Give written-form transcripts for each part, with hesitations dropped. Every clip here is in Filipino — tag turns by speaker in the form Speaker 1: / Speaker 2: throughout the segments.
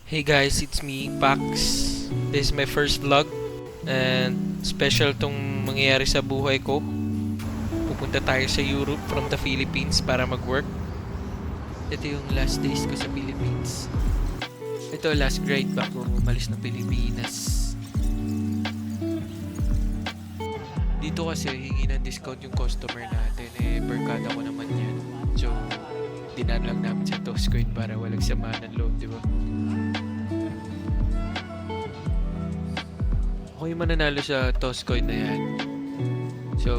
Speaker 1: Hey guys, it's me, Pax. This is my first vlog and special tong mangyayari sa buhay ko. Pupunta tayo sa Europe from the Philippines para mag-work. Ito yung last days ko sa Philippines. Ito last grade bago umalis ng Pilipinas. Dito kasi hingi ng discount yung customer natin. Barkada ko naman yan. So, dinan lang namin sa Toscoin para walang sama ng loob, di ba? Ako yung mananalo sa Toscoin na yan. So,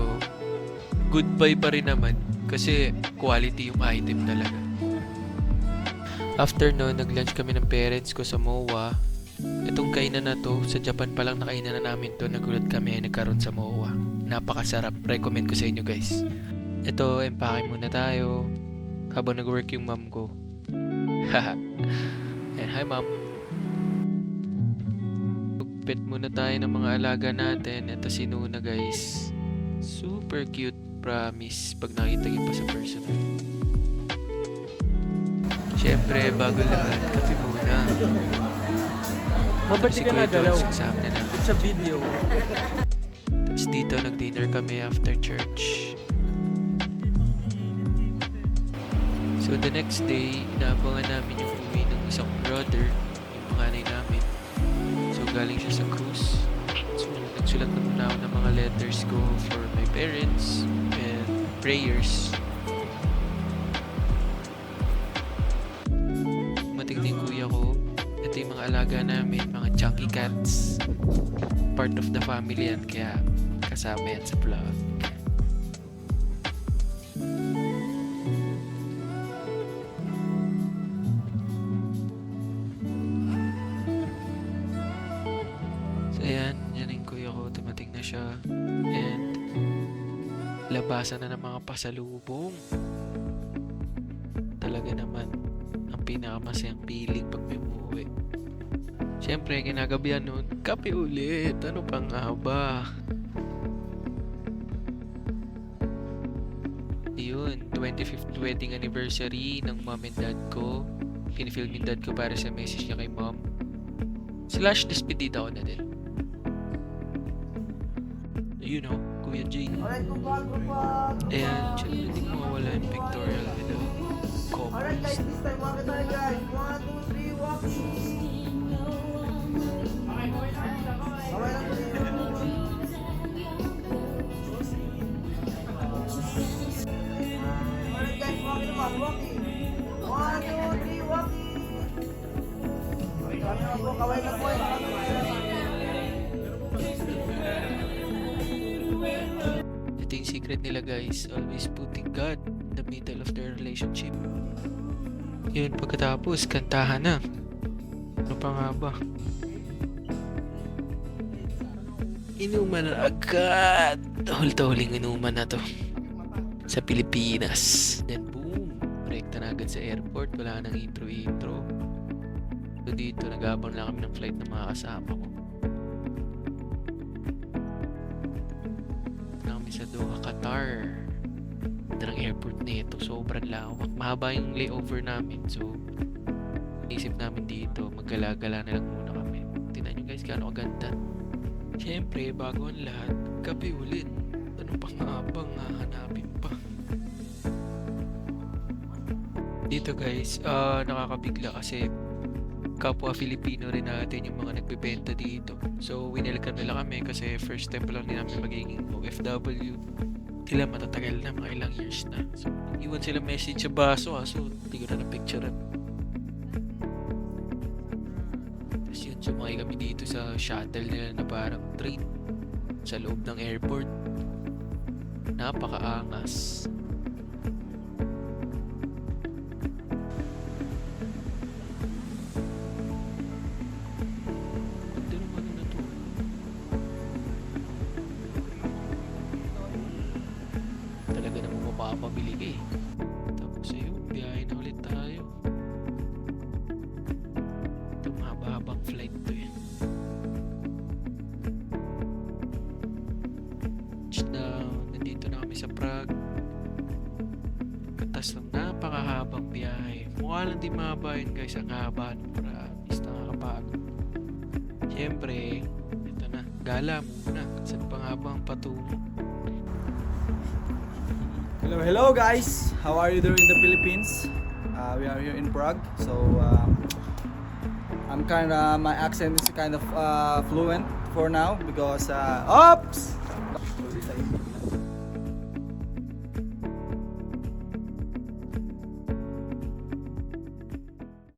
Speaker 1: goodbye pa rin naman kasi quality yung item talaga. After no, nag-lunch kami ng parents ko sa MOA. Itong kainan na to, sa Japan pa lang nakainan na namin to. Nagulat kami ay nagkaroon sa MOA. Napakasarap. Recommend ko sa inyo guys. Ito, empake muna tayo habang nag-work yung mom ko. Haha. And hi mom. Pet muna tayo ng mga alaga natin. Ito si Nuna guys. Super cute, promise. Pag nakita niyo pa sa personal. Siyempre, bago lahat, kape muna.
Speaker 2: Mabati ka na galaw.
Speaker 1: Exam na namin.
Speaker 2: It's a video.
Speaker 1: Tapos dito, nag-dinner kami after church. So the next day, inaabangan namin yung uwi ng isang brother, yung panganay namin. So galing siya sa cruise. So nagsulat na muna ako ng mga letters ko for my parents and prayers. Dumating na yung kuya ko. Ito yung mga alaga namin, mga chunky cats. Part of the family yan, kaya kasama yan sa vlog. So ayan, yan yung kuya ko, dumating na siya. And labasan na ng mga pasalubong. Talaga naman, ang pinakamasayang feeling pag may umuwi. Siyempre, kinagabihan nun, kape ulit. Ano pa nga ba? Yun, 25th wedding anniversary ng mom and dad ko. Pinifilm yung dad ko para sa message niya kay mom. / despedida ko na din. You know, Kuya Jay. Ayan, syempre hindi ko mawala yung pictorial with the
Speaker 3: Alright guys,
Speaker 1: couples.
Speaker 3: this time walk tayo guys. 1, 2, 3, walking. Kaway lang tayo. Alright guys, walking naman, walking. 1, 2, 3, walking. Kaway lang po, kaway lang po.
Speaker 1: Ito yung secret nila guys, always putting God in the middle of their relationship. Yun, pagkatapos, kantahan na. Ano pa nga ba? Inuman na agad. Tahol-taholing inuman na to. Sa Pilipinas. Then boom, rekta na agad sa airport. Wala nang intro-intro. So dito, nag-aabang lang kami ng flight ng mga kasama ko. Kami sa Doha, Qatar. Ganda ng airport na ito. Sobrang lawak. Mahaba yung layover namin. So, isip namin dito, maggala-gala na lang muna kami. Tingnan nyo guys, gaano kaganda. Siyempre, bago ang lahat, kape ulit. Ano pa nga bang hahanapin pa? Dito guys, nakakabigla kasi kapwa Filipino rin natin yung mga nagbebenta dito. So, winelcome nila kami kasi first time pa lang din namin magiging OFW. Tila matatagal na, mga ilang years na. So, iwan sila message sa baso so hindi ko na na-picturean. Tapos yun, sumakay kami dito sa shuttle nila na parang train sa loob ng airport. Napakaangas. Ganda naman na to. Talaga namang mapapabili ka eh. Tapos ayun, biyahe na ulit tayo. Ito mahaba-habang flight to eh. Nandito na kami sa Prague. Katas ng napakahabang biyahe. Mukha lang di mahaba yun guys. Ang haba ng promise. nakakapagod. Siyempre, ito na, gala muna. Saan pa nga ba ang patungo?
Speaker 2: Hello guys, how are you doing in the Philippines? We are here in Prague, so my accent is kind of fluent for now because oops.